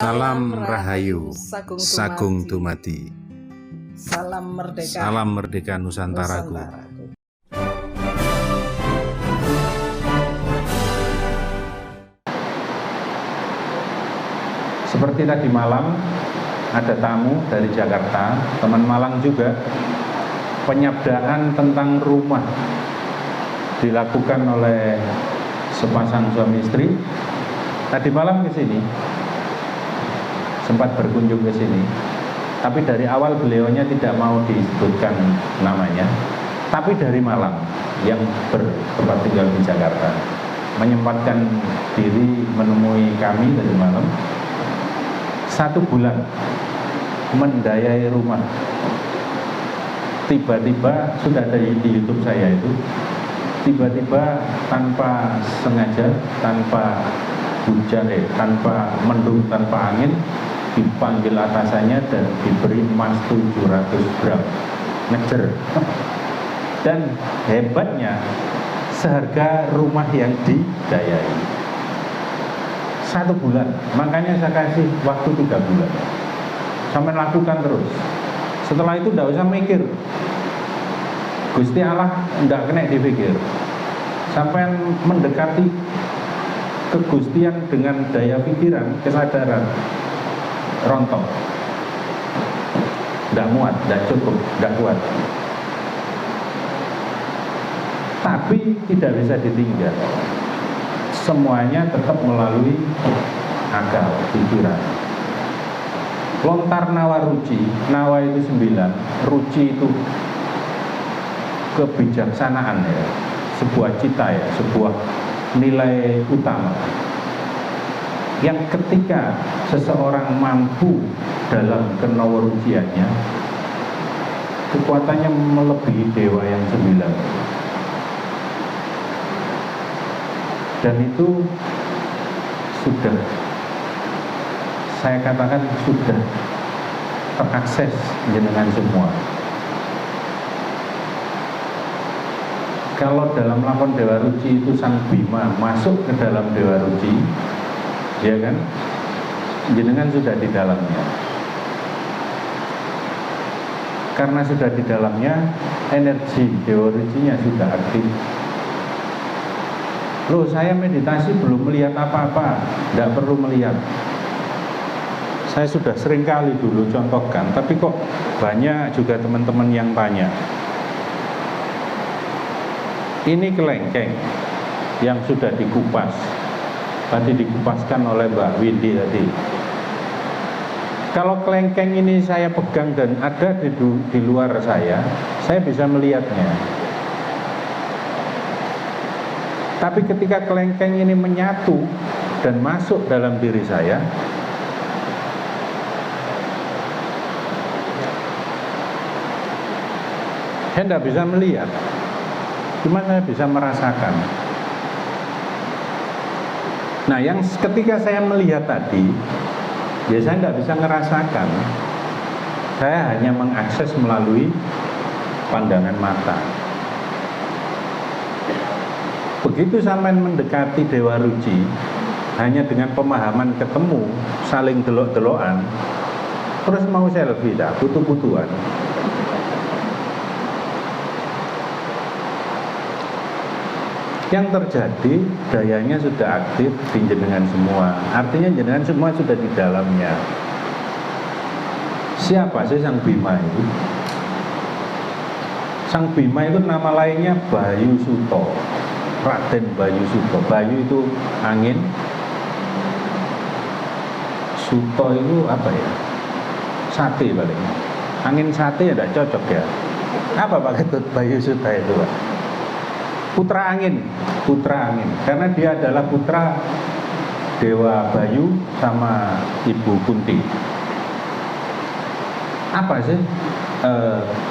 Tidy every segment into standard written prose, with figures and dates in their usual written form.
Salam Rahayu, Sagung Dumadi. Salam Merdeka, Salam Merdeka Nusantaraku. Seperti tadi malam ada tamu dari Jakarta, teman Malang juga. Penyabdaan tentang rumah dilakukan oleh sepasang suami istri. Tadi malam ke sini, sempat berkunjung ke sini. Tapi dari awal beliaunya tidak mau disebutkan namanya. Tapi dari Malang yang bertempat tinggal di Jakarta, menyempatkan diri menemui kami dari malam. 1 bulan mendayai rumah. Tiba-tiba sudah ada di YouTube saya itu, tiba-tiba tanpa sengaja, tanpa hujan, tanpa mendung, tanpa angin, dipanggil atasannya dan diberi emas 700 gram, ngejer. Dan hebatnya seharga rumah yang didayai. 1 bulan, makanya saya kasih waktu 3 bulan. Sampai lakukan terus. Setelah itu tidak usah mikir. Gusti Allah tidak kena dipikir. Sampai mendekati kegustian dengan daya pikiran, kesadaran, rontok. Tidak muat, tidak cukup, tidak kuat. Tapi tidak bisa ditinggal. Semuanya tetap melalui akal, pikiran. Lontar nawa ruci, nawa itu 9, ruci itu kebijaksanaan ya, sebuah cita ya, sebuah nilai utama. Yang ketika seseorang mampu dalam kenawaruciannya, kekuatannya melebihi dewa yang 9. Dan itu sudah, saya katakan sudah terakses jenengan semua. Kalau dalam lakon Dewa Ruci itu Sang Bima masuk ke dalam Dewa Ruci, ya kan, jenengan sudah di dalamnya. Karena sudah di dalamnya, energi Dewa Rucinya sudah aktif. Loh, saya meditasi belum melihat apa-apa. Tidak perlu melihat. Saya sudah sering kali dulu contohkan, tapi kok banyak juga teman-teman yang tanya. Ini kelengkeng yang sudah dikupas. Tadi dikupaskan oleh Mbak Windy tadi. Kalau kelengkeng ini saya pegang dan ada di luar saya bisa melihatnya. Tapi ketika kelengkeng ini menyatu dan masuk dalam diri saya tidak bisa melihat, cuma saya bisa merasakan. Nah, yang ketika saya melihat tadi, ya saya tidak bisa merasakan. Saya hanya mengakses melalui pandangan mata. Begitu sampai mendekati Dewa Ruci, hanya dengan pemahaman ketemu, saling delok-delokan, terus mau selfie dah, butuh-butuhan. Yang terjadi, dayanya sudah aktif di jenengan semua. Artinya jenengan semua sudah di dalamnya. Siapa sih Sang Bima itu? Sang Bima itu nama lainnya Bayu Suto, Raden Bayu Suto. Bayu itu angin, Suto itu apa ya? Sate paling. Angin sate ya tidak cocok ya. Apa Pak Ketut Bayu Suto itu Pak? Putra angin, putra angin. Karena dia adalah putra Dewa Bayu sama Ibu Kunti. Apa sih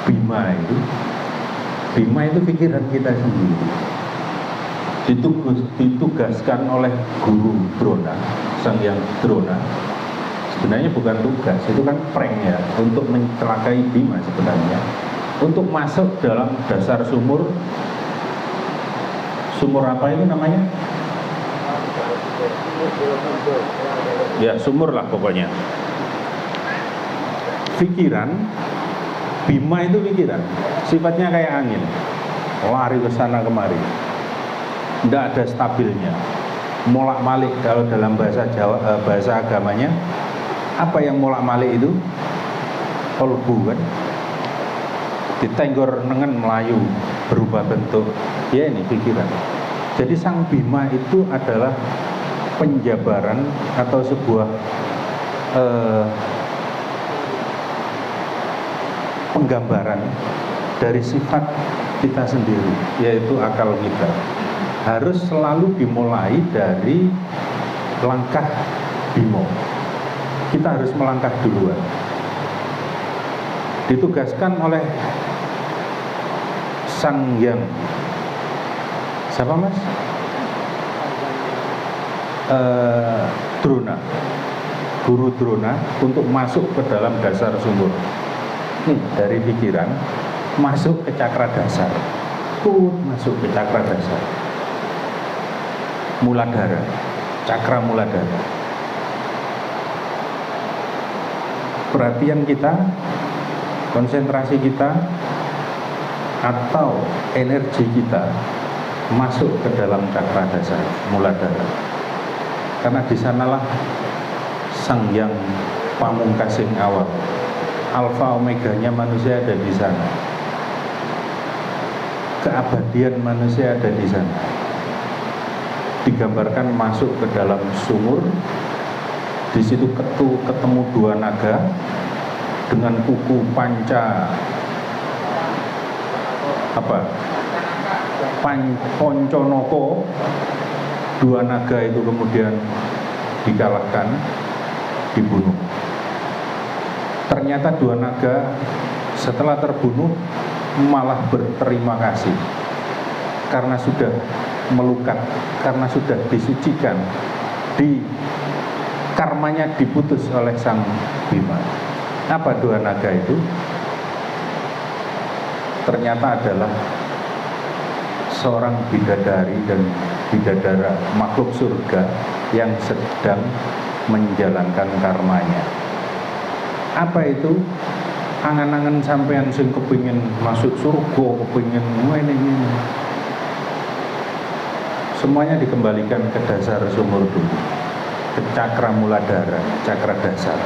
Bima itu? Bima itu pikiran kita sendiri. Ditugaskan oleh Guru Drona, Sang Hyang Drona. Sebenarnya bukan tugas, itu kan prank ya, untuk mencelakai Bima sebenarnya, untuk masuk dalam dasar sumur apa itu namanya? ya sumur lah pokoknya. Pikiran, Bima itu pikiran, sifatnya kayak angin, lari ke sana kemari, tidak ada stabilnya, molak-malik. Kalau dalam bahasa Jawa, bahasa agamanya, apa yang molak-malik itu? Kolbu kan, ditenggor nengen melayu, berubah bentuk, ya ini pikiran. Jadi sang Bima itu adalah penjabaran atau sebuah penggambaran dari sifat kita sendiri, yaitu akal kita. Harus selalu dimulai dari langkah Bimo. Kita harus melangkah duluan. Ditugaskan oleh Sang Hyang, siapa mas? Drona, Guru Drona, untuk masuk ke dalam dasar sumur. Nih, dari pikiran masuk ke cakra dasar, masuk ke cakra dasar, muladhara, cakra muladhara. Perhatian kita, konsentrasi kita, atau energi kita masuk ke dalam cakra dasar, muladhara. Karena di sanalah Sang Hyang Pamungkasing awal, alfa omeganya manusia ada di sana. Keabadian manusia ada di sana. Digambarkan masuk ke dalam sumur. Di situ ketemu dua naga dengan kuku panca Ponconoko. Dua naga itu kemudian dikalahkan, dibunuh. Ternyata dua naga setelah terbunuh malah berterima kasih karena sudah melukat, karena sudah disucikan, karmanya diputus oleh Sang Bima. Apa dua naga itu? Ternyata adalah seorang bidadari dan bidadara, makhluk surga yang sedang menjalankan karmanya. Apa itu? Angan-angan sampean sing kepingin masuk surga, kepingin ini. Semuanya dikembalikan ke dasar sumur dulu, ke cakra muladhara, cakra dasar.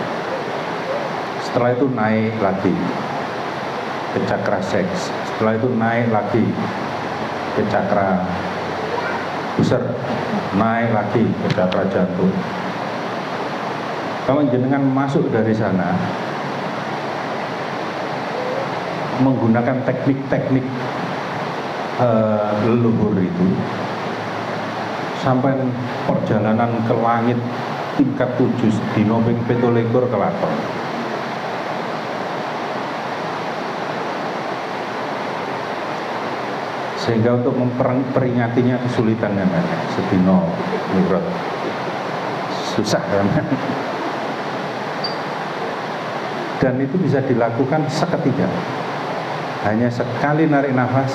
Setelah itu naik lagi ke cakra seks. Setelah itu naik lagi ke cakra pusar, naik lagi ke cakra jantung. Kalau jenengan masuk dari sana menggunakan teknik-teknik leluhur itu, sampai perjalanan ke langit tingkat 7 dino ping 27 kelaton. Sehingga untuk memperingatinya kesulitan kan, sedino mikrot susah kan. Dan itu bisa dilakukan seketika, hanya sekali narik nafas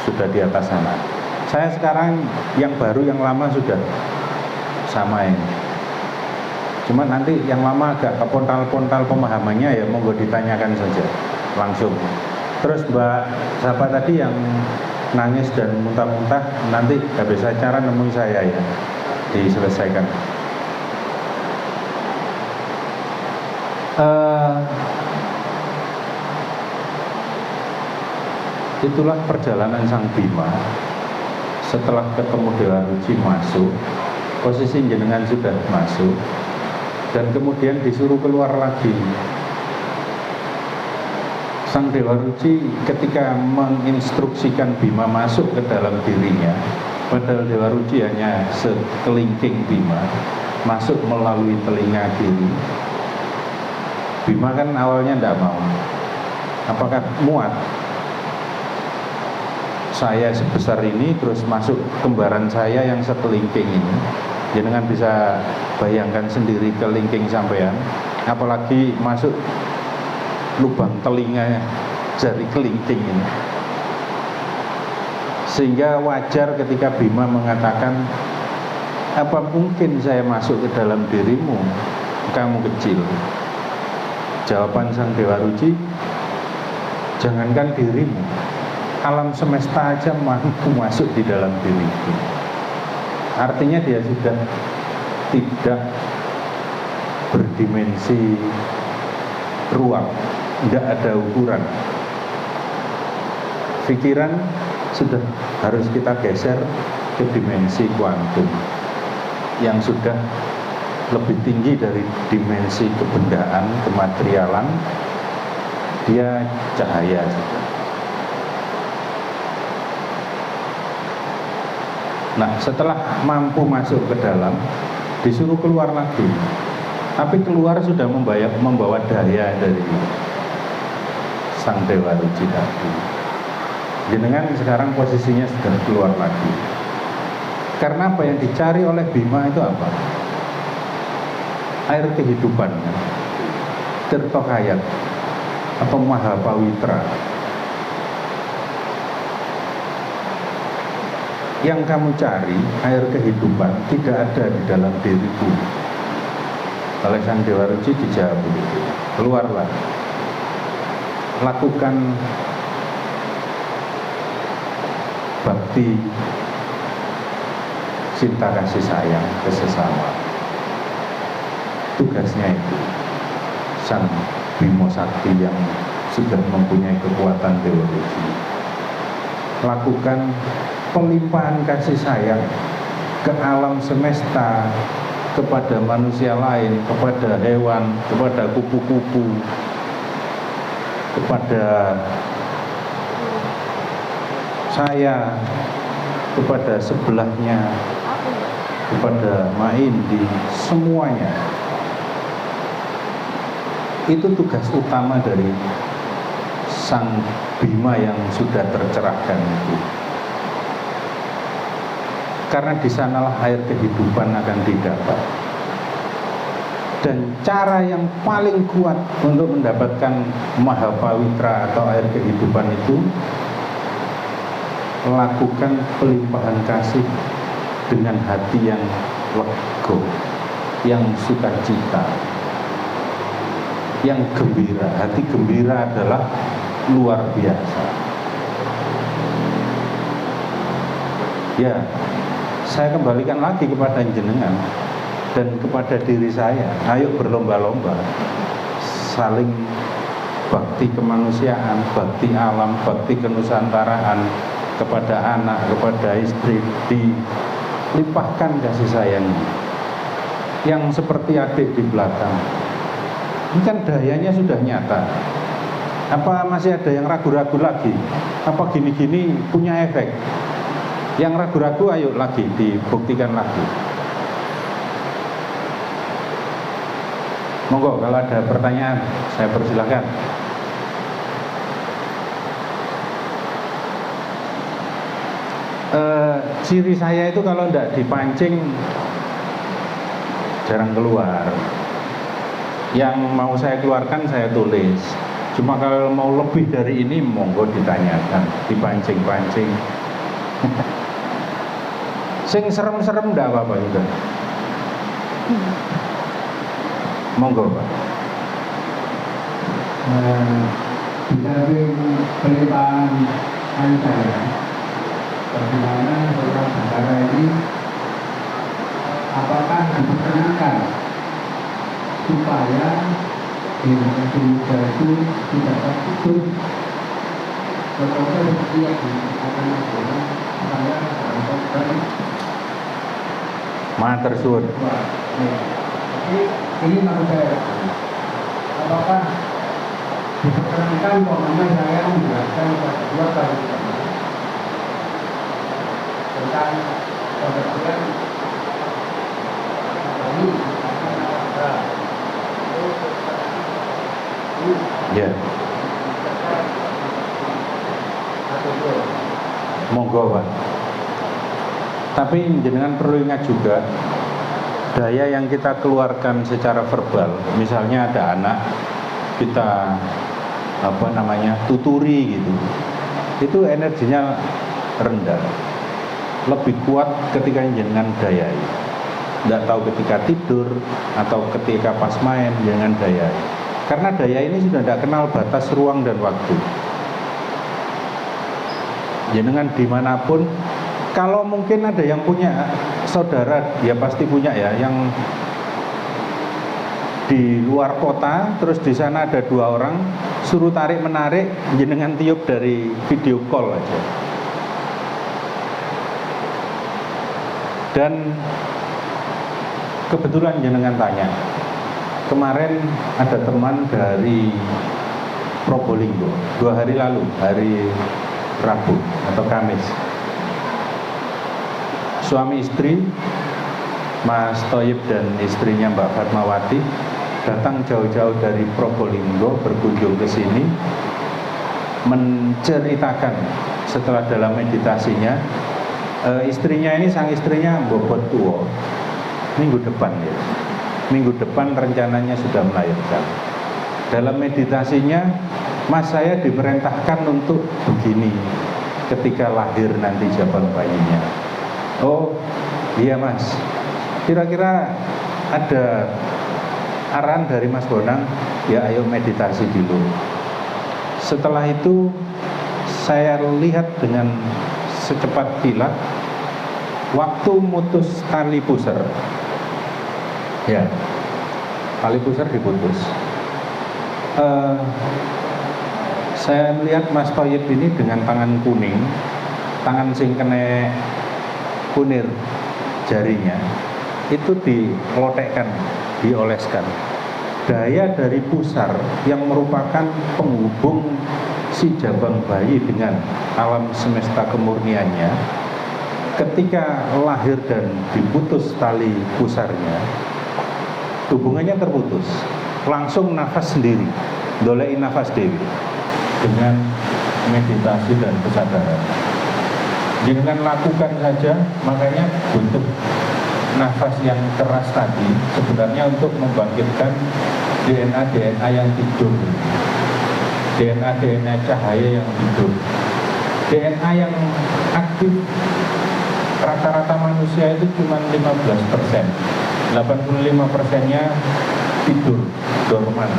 sudah di atas sana. Saya sekarang yang baru, yang lama sudah sama ini. Cuma nanti yang lama agak kepontal-pontal pemahamannya, ya monggo ditanyakan saja langsung. Terus Mbak siapa tadi yang nangis dan muntah-muntah, nanti habis acara nemui saya ya, diselesaikan. Itulah perjalanan Sang Bima. Setelah ketemu Dewa Ruci masuk, posisi jenengan sudah masuk, dan kemudian disuruh keluar lagi. Sang Dewa Ruci ketika menginstruksikan Bima masuk ke dalam dirinya, padahal Dewa Ruci hanya sekelingking Bima, masuk melalui telinga kiri. Bima kan awalnya tidak mau. Apakah muat saya sebesar ini terus masuk kembaran saya yang sekelingking ini? Jangan bisa bayangkan sendiri kelingking sampean, apalagi masuk lubang telinga jari kelingking ini. Sehingga wajar ketika Bima mengatakan Apa mungkin saya masuk ke dalam dirimu, kamu kecil? Jawaban Sang Dewa Ruci, jangankan dirimu, alam semesta aja mampu masuk di dalam diriku. Artinya dia sudah tidak berdimensi ruang, tidak ada ukuran. Pikiran sudah harus kita geser ke dimensi kuantum yang sudah lebih tinggi dari dimensi kebendaan, kematerialan. Dia cahaya juga. Nah, setelah mampu masuk ke dalam, disuruh keluar lagi. Tapi keluar sudah membawa daya dari Sang Dewa Ruci tadi. Jenengan sekarang posisinya sudah keluar lagi. Karena apa yang dicari oleh Bima itu apa? Air kehidupan, Tirtokayat atau Mahapawitra. Yang kamu cari, air kehidupan, tidak ada di dalam diriku. Oleh Sang Dewa Ruci dijawab begitu. Keluarlah, lakukan bakti cinta kasih sayang ke sesama. Tugasnya itu Sang Bima Sakti yang sudah mempunyai kekuatan Dewa Ruci, lakukan pelimpahan kasih sayang ke alam semesta, kepada manusia lain, kepada hewan, kepada kupu-kupu, kepada saya, kepada sebelahnya, kepada Maindi, semuanya. Itu tugas utama dari Sang Bima yang sudah tercerahkan itu. Karena di sanalah air kehidupan akan didapat. Dan cara yang paling kuat untuk mendapatkan Mahapawitra atau air kehidupan itu, lakukan pelimpahan kasih dengan hati yang lego, yang sukacita, yang gembira. Hati gembira adalah luar biasa. Ya, saya kembalikan lagi kepada jenengan dan kepada diri saya. Ayo berlomba-lomba saling bakti kemanusiaan, bakti alam, bakti kenusantaraan, kepada anak, kepada istri. Dilimpahkan kasih sayang yang seperti adik di belakang. Ini kan dayanya sudah nyata. Apa masih ada yang ragu-ragu lagi? Apa gini-gini punya efek? Yang ragu-ragu ayo lagi dibuktikan lagi. Monggo kalau ada pertanyaan saya persilahkan. Ciri saya itu kalau tidak dipancing jarang keluar. Yang mau saya keluarkan saya tulis. Cuma kalau mau lebih dari ini monggo ditanyakan, dipancing-pancing. Sing serem-serem enggak apa-apa juga. Monggo, Pak. Di samping pelimpahan saya, bagaimana seorang saudara ini apakah diperkenankan supaya generasi muda itu tidak terputus contohnya seperti yang dikatakan saya sampaikan Matur suwun. ini maksud saya, apakah diperkenankan umpamanya saya menjelaskan kepada dua kali tentang pengertian ini Ya. Monggo, Pak. Tapi jenengan perlu ingat juga daya yang kita keluarkan secara verbal. Misalnya ada anak kita tuturi gitu. Itu energinya rendah. Lebih kuat ketika jenengan dayai. Tidak tahu ketika tidur atau ketika pas main, jangan daya. Karena daya ini sudah tidak kenal batas ruang dan waktu. Jenengan dimanapun, kalau mungkin ada yang punya saudara, ya pasti punya ya, yang di luar kota, terus di sana ada 2 orang, suruh tarik menarik, jenengan tiup dari video call aja. Dan kebetulan jenengan tanya, kemarin ada teman dari Probolinggo, 2 hari lalu, hari Rabu atau Kamis, suami istri, Mas Thoyib dan istrinya Mbak Fatmawati datang jauh-jauh dari Probolinggo berkunjung ke sini, menceritakan setelah dalam meditasinya, istrinya ini, sang istrinya bobot tua, minggu depan ya, minggu depan rencananya sudah melahirkan. Dalam meditasinya, Mas, saya diperintahkan untuk begini ketika lahir nanti jabang bayinya. Oh iya Mas, kira-kira ada arahan dari Mas Bonang, ya ayo meditasi dulu. Setelah itu saya lihat dengan secepat kilat, waktu mutus tali pusar, ya tali pusar diputus. Saya melihat Mas Thoyib ini dengan tangan kuning, tangan sing kena kunir jarinya, itu dilotekkan, dioleskan. Daya dari pusar yang merupakan penghubung si jabang bayi dengan alam semesta kemurniannya, ketika lahir dan diputus tali pusarnya, hubungannya terputus, langsung nafas sendiri, dolei nafas dewi dengan meditasi dan kesadaran. Jangan lakukan saja, makanya butuh nafas yang keras tadi sebenarnya untuk membangkitkan DNA yang tidur, DNA cahaya yang tidur. DNA yang aktif rata-rata manusia itu cuma 15%, 85%-nya tidur, dorman.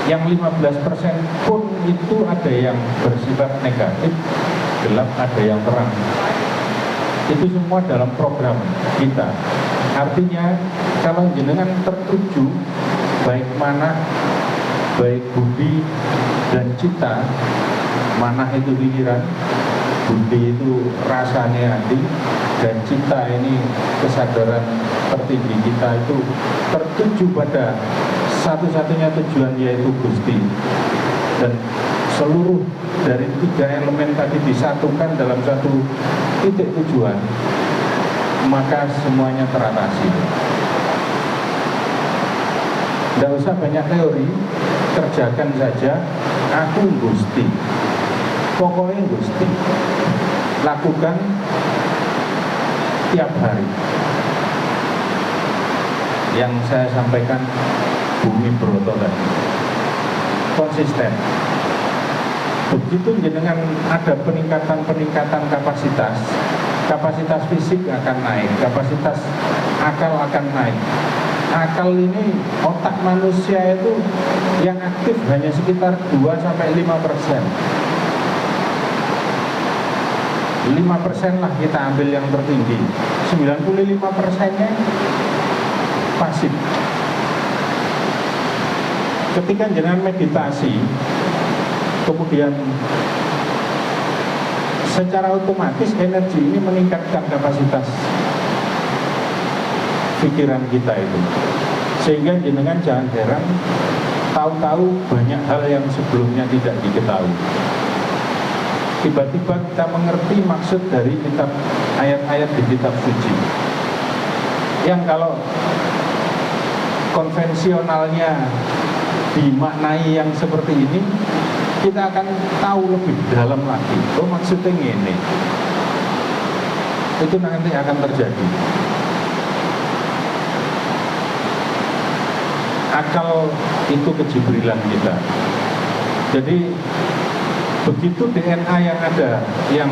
Yang 15% pun itu ada yang bersifat negatif, gelap, ada yang terang. Itu semua dalam program kita. Artinya kalau jenengan tertuju baik mana, baik budi dan cita, mana itu pikiran, budi itu rasanya hati, dan cita ini kesadaran tertinggi kita, itu tertuju pada satu-satunya tujuan, yaitu Gusti. Dan seluruh dari 3 elemen tadi disatukan dalam satu titik tujuan, maka semuanya teratasi. Tidak usah banyak teori, kerjakan saja. Aku Gusti, pokoknya Gusti, lakukan tiap hari. Yang saya sampaikan Bumi Broto tadi, konsisten. Begitu jenengan ada peningkatan kapasitas fisik akan naik, kapasitas akal akan naik. Akal ini, otak manusia itu yang aktif hanya sekitar 2-5%. 5% lah kita ambil yang tertinggi, 95%-nya pasif. Ketika jenengan meditasi, kemudian secara otomatis energi ini meningkatkan kapasitas pikiran kita itu, sehingga jenengan jangan heran tahu-tahu banyak hal yang sebelumnya tidak diketahui. Tiba-tiba kita mengerti maksud dari kitab, ayat-ayat di kitab suci, yang kalau konvensionalnya dimaknai yang seperti ini, kita akan tahu lebih dalam lagi. Oh, maksudnya ini, itu nanti akan terjadi. Akal itu kejibrilan kita. Jadi begitu DNA yang ada, yang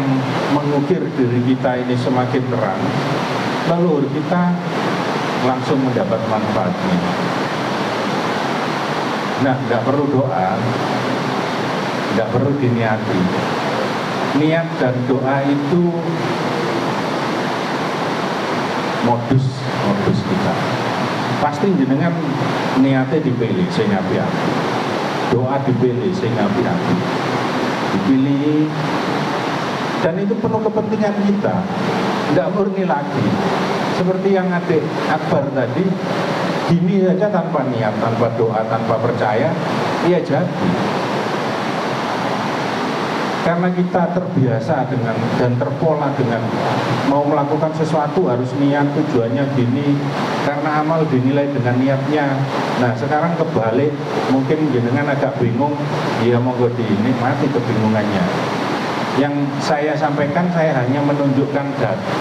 mengukir diri kita ini semakin terang, leluhur kita langsung mendapat manfaatnya. Nah, nggak perlu doa, nggak perlu diniati. Niat dan doa itu modus kita. Pasti jenengan niatnya dipilih sehingga api-api, doa dipilih sehingga api-api, dipilih, dan itu penuh kepentingan kita, nggak murni lagi. Seperti yang adik Akbar tadi, gini saja tanpa niat, tanpa doa, tanpa percaya, ia jadi. Karena kita terbiasa dengan dan terpola dengan mau melakukan sesuatu harus niat, tujuannya gini, karena amal dinilai dengan niatnya. Nah sekarang kebalik, mungkin jenengan agak bingung, ya monggo dinikmati kebingungannya. Yang saya sampaikan, saya hanya menunjukkan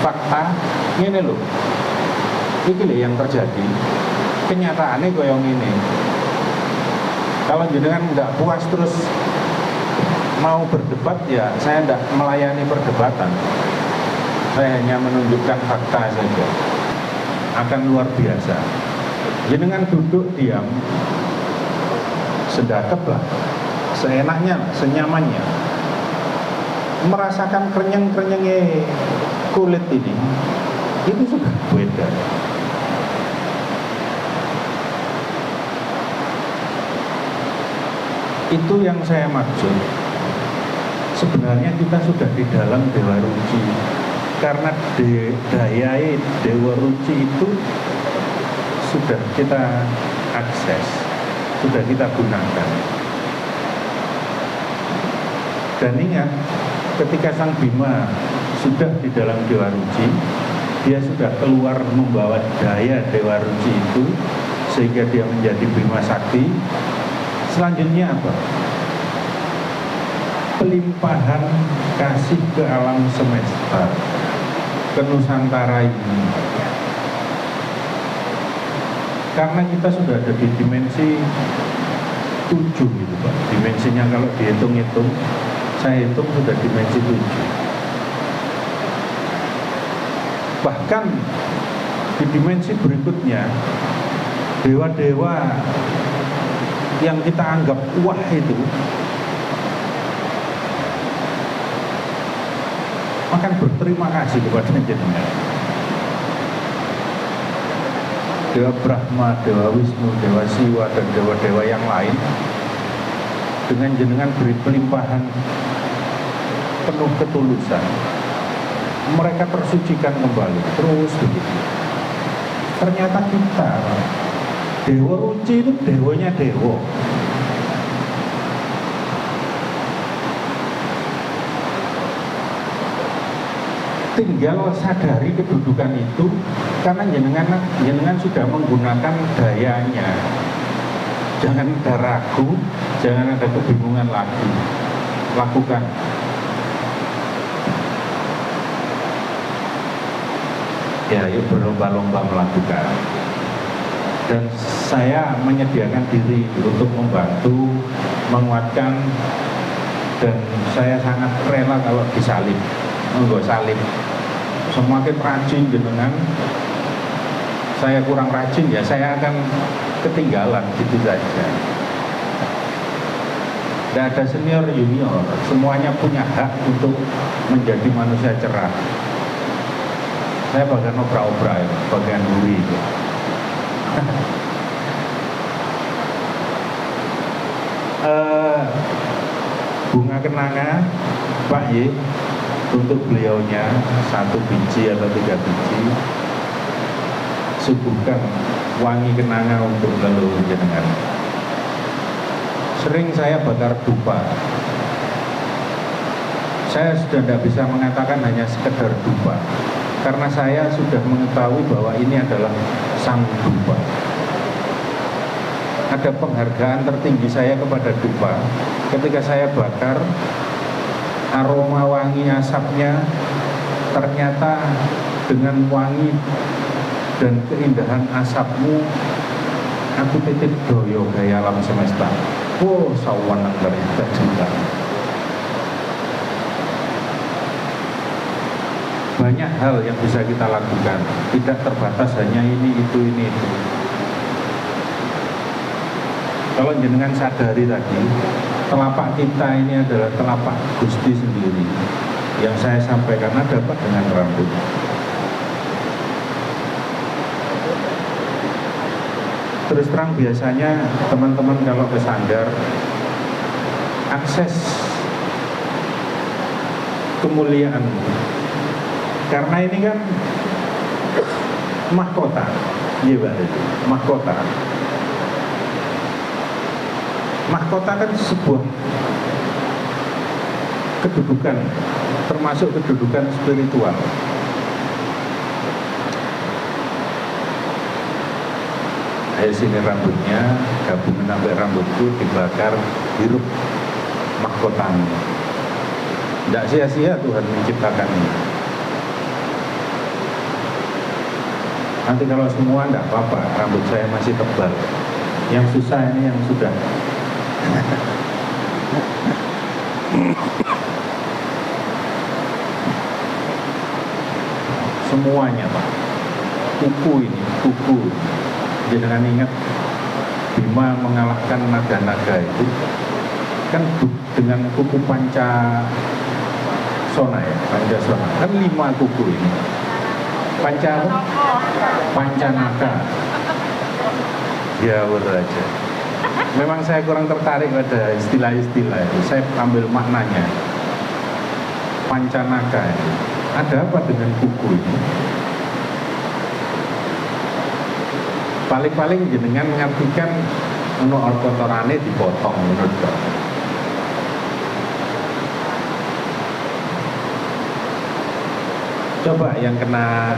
fakta. Ini loh, ini yang terjadi. Kenyataannya koyong ini. Kalau jenengan nggak puas terus mau berdebat, ya saya tidak melayani perdebatan. Saya hanya menunjukkan fakta saja. Akan luar biasa. Jenengan duduk diam, sedakep lah, seenaknya, senyamannya, merasakan kerenyeng-kerenyengnya kulit ini, itu sudah beda. Itu yang saya maksud. Sebenarnya kita sudah di dalam Dewa Ruci, karena daya Dewa Ruci itu sudah kita akses, sudah kita gunakan. Dan ingat, ketika Sang Bima sudah di dalam Dewa Ruci, dia sudah keluar membawa daya Dewa Ruci itu, sehingga dia menjadi Bima Sakti. Selanjutnya apa? Pelimpahan kasih ke alam semesta, ke Nusantara ini. Karena kita sudah ada di dimensi 7 gitu Pak. Dimensinya kalau dihitung-hitung, saya hitung sudah dimensi 7. Bahkan di dimensi berikutnya, dewa-dewa yang kita anggap wah itu akan berterima kasih kepada jenengan. Dewa Brahma, Dewa Wisnu, Dewa Siwa, dan dewa-dewa yang lain, dengan jenengan beri pelimpahan penuh ketulusan, mereka tersucikan kembali, terus begitu. Ternyata kita, Dewa Ruci itu dewanya dewa. Tinggal sadari kedudukan itu, karena jenengan sudah menggunakan dayanya. Jangan ada ragu, jangan ada kebingungan lagi. Lakukan. Ya, yuk berlomba-lomba melakukan. Dan saya menyediakan diri untuk membantu, menguatkan, dan saya sangat rela kalau disalib. Enggak salib. Semakin rajin jenengan, saya kurang rajin, ya saya akan ketinggalan gitu saja. Tidak ada senior junior, semuanya punya hak untuk menjadi manusia cerah. Saya bagian obra-obra ya, bagian duri. Bunga kenanga Pak Y, untuk beliaunya 1 biji atau 3 biji, suguhkan wangi kenanga untuk leluhur jenengan. Sering saya bakar dupa. Saya sudah tidak bisa mengatakan hanya sekedar dupa, karena saya sudah mengetahui bahwa ini adalah sang dupa. Ada penghargaan tertinggi saya kepada dupa. Ketika saya bakar, aroma wangi asapnya ternyata dengan wangi dan keindahan asapmu, aku titip doyo gaya alam semesta. Oh, sawanang ternyata juga. banyak hal yang bisa kita lakukan, tidak terbatas hanya ini, itu. Kalau jenengan sadari tadi, telapak kita ini adalah telapak Gusti sendiri. Yang saya sampaikan ada apa dengan rambut? Terus terang biasanya teman-teman kalau ke sanggar, akses kemuliaan, karena ini kan mahkota, iya Pak, mahkota. Mahkota kan sebuah kedudukan, termasuk kedudukan spiritual. Ayo sini rambutnya, gabungan sampai rambutku dibakar, hirup mahkotanya. Tidak sia-sia Tuhan menciptakan ini. Nanti kalau semua tidak apa-apa, rambut saya masih tebal. Yang susah ini yang sudah. Semuanya Pak. Kuku ini, kuku. Jangan ingat Bima mengalahkan naga-naga itu kan dengan kuku panca sona ya, panca sona. Kan 5 kuku ini. Panca apa? Panca naga. Ya aja. Memang saya kurang tertarik pada istilah-istilah itu. Saya ambil maknanya. Panca naga itu. Ada apa dengan kuku ini? Paling-paling jenengan mengartikan ono kotorane dipotong menurut Bapak. Coba yang kena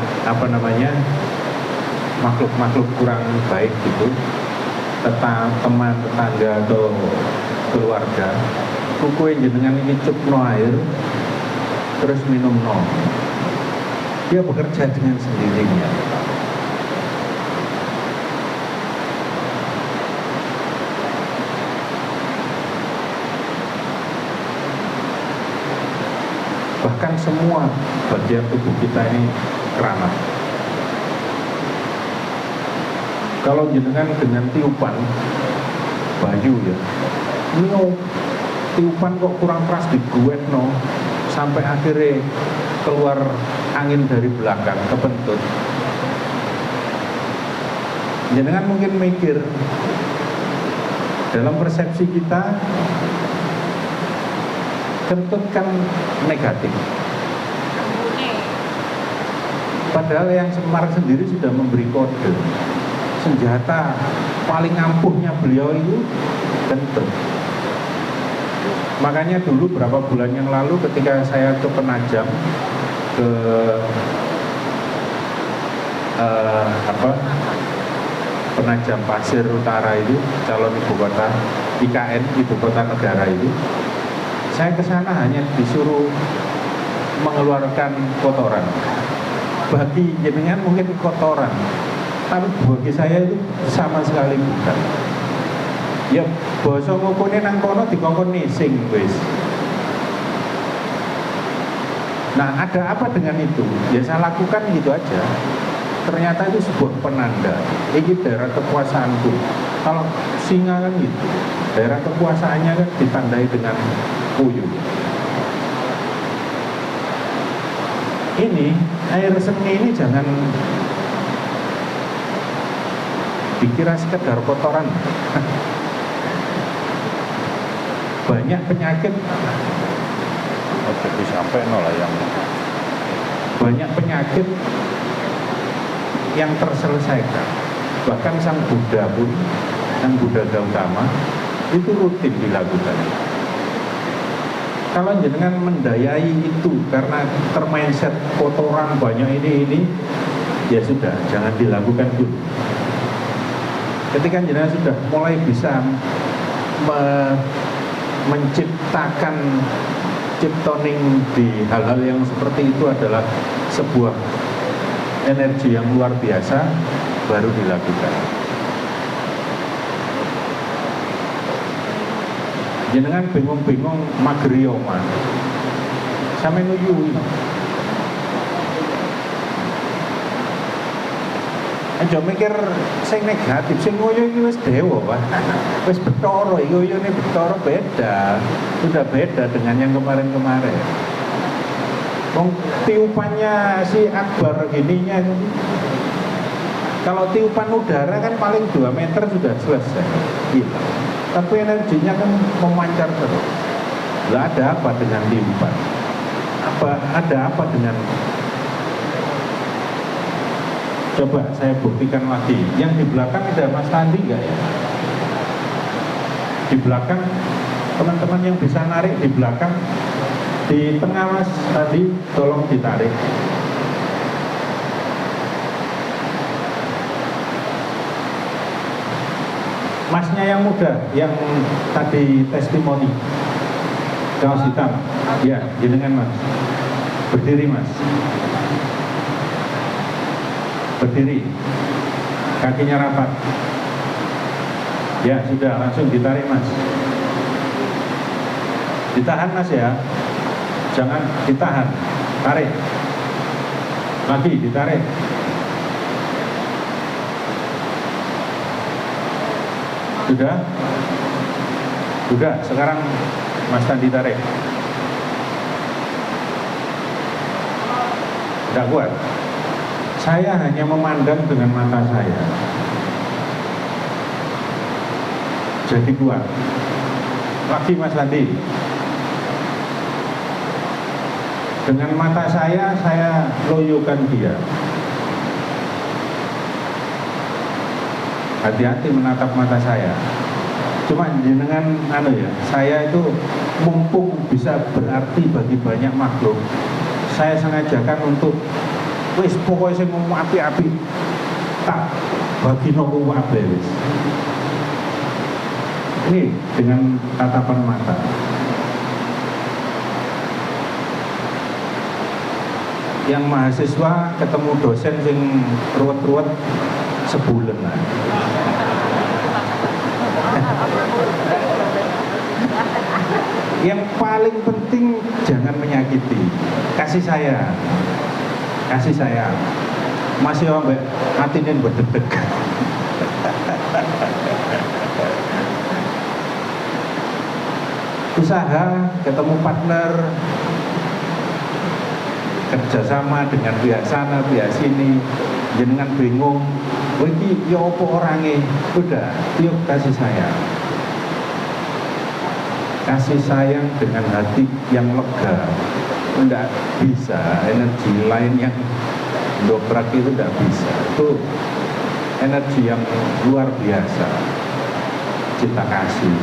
makhluk-makhluk kurang baik gitu, teman tetangga atau keluarga, kuku yang jenengan ini cupno air terus minum no, dia bekerja dengan sendirinya. Bahkan semua bagian tubuh kita ini keramat. Kalau jenengan dengan tiupan Bayu ya, ini tiupan kok kurang keras diguet no, sampai akhirnya keluar angin dari belakang kebentut. Jenengan mungkin mikir dalam persepsi kita kentut kan negatif. Padahal yang Semar sendiri sudah memberi kode. Senjata paling ampuhnya beliau itu kentut. Makanya dulu berapa bulan yang lalu ketika saya ke Penajam, ke Penajam Pasir Utara itu, calon ibu kota IKN, ibu kota negara itu, saya ke sana hanya disuruh mengeluarkan kotoran. Bagi jenengan mungkin kotoran, tapi bagi saya itu sama sekali bukan. Ya basa ngukune nang kono dikongkon nising wis. Nah, ada apa dengan itu? Ya saya lakukan gitu aja. Ternyata itu sebuah penanda. Ini daerah kekuasaanku. Kalau singa kan gitu, daerah kekuasaannya kan ditandai dengan puyuh. Ini air seni ini jangan dikira sekedar kotoran. Banyak penyakit. Jadi sampai nol yang banyak penyakit yang terselesaikan. Bahkan sang Buddha pun, sang Buddha Gautama itu rutin dilakukan. Kalau jenengan mendayai itu karena termindset kotoran banyak ini, ya sudah, jangan dilakukan dulu. Ketika jenengan sudah mulai bisa menciptakan chiptoning di hal-hal yang seperti itu adalah sebuah energi yang luar biasa, baru dilakukan. Jenengan bingung-bingung magriyoma sampai nuyu Aja mikir sing negatif, sing ngoyo iki wis dewa, Pak. Wis Bathara, iki ngoyone Bathara beda. Sudah beda dengan yang kemarin-kemarin. Wong tiupannya si Akbar gininya itu. Kalau tiupan udara kan paling 2 meter sudah selesai. Gitu. Tapi energinya kan memancar terus. Lah ada apa dengan tiupan? Ada apa dengan, coba saya buktikan lagi. Yang di belakang ada Mas Tandi nggak ya? Di belakang teman-teman yang bisa narik di belakang, di tengah Mas Tandi tolong ditarik. Masnya yang muda, yang tadi testimoni, kaos hitam, ya, jenengan Mas. Berdiri Mas. Berdiri. Kakinya rapat. Ya, sudah, langsung ditarik Mas. Ditahan Mas ya. Jangan ditahan. Tarik. Lagi ditarik. Sudah? Sudah, sekarang Mas Tandi tarik. Tidak kuat. Saya hanya memandang dengan mata saya. Jadi kuat. Lagi Mas Tandi. Dengan mata saya loyokan dia. Hati-hati menatap mata saya. Cuma dengan saya itu mumpung bisa berarti bagi banyak makhluk, saya sengajakan untuk wis pokoknya saya ngomong api-api tak bagi nopo wae wis. Ini dengan tatapan mata. Yang mahasiswa ketemu dosen sing ruwet-ruwet sebulan lah. Yang paling penting jangan menyakiti. Kasih saya. Kasih saya. Masih ambek hatine berdeg-deg. Usaha, ketemu partner, kerjasama dengan pihak sana, pihak sini, jenengan bingung, iki ya apa orangnya, udah, yuk kasih sayang. Kasih sayang dengan hati yang lega. Enggak bisa, energi lain yang dobrak itu enggak bisa. Itu energi yang luar biasa. Cinta kasih.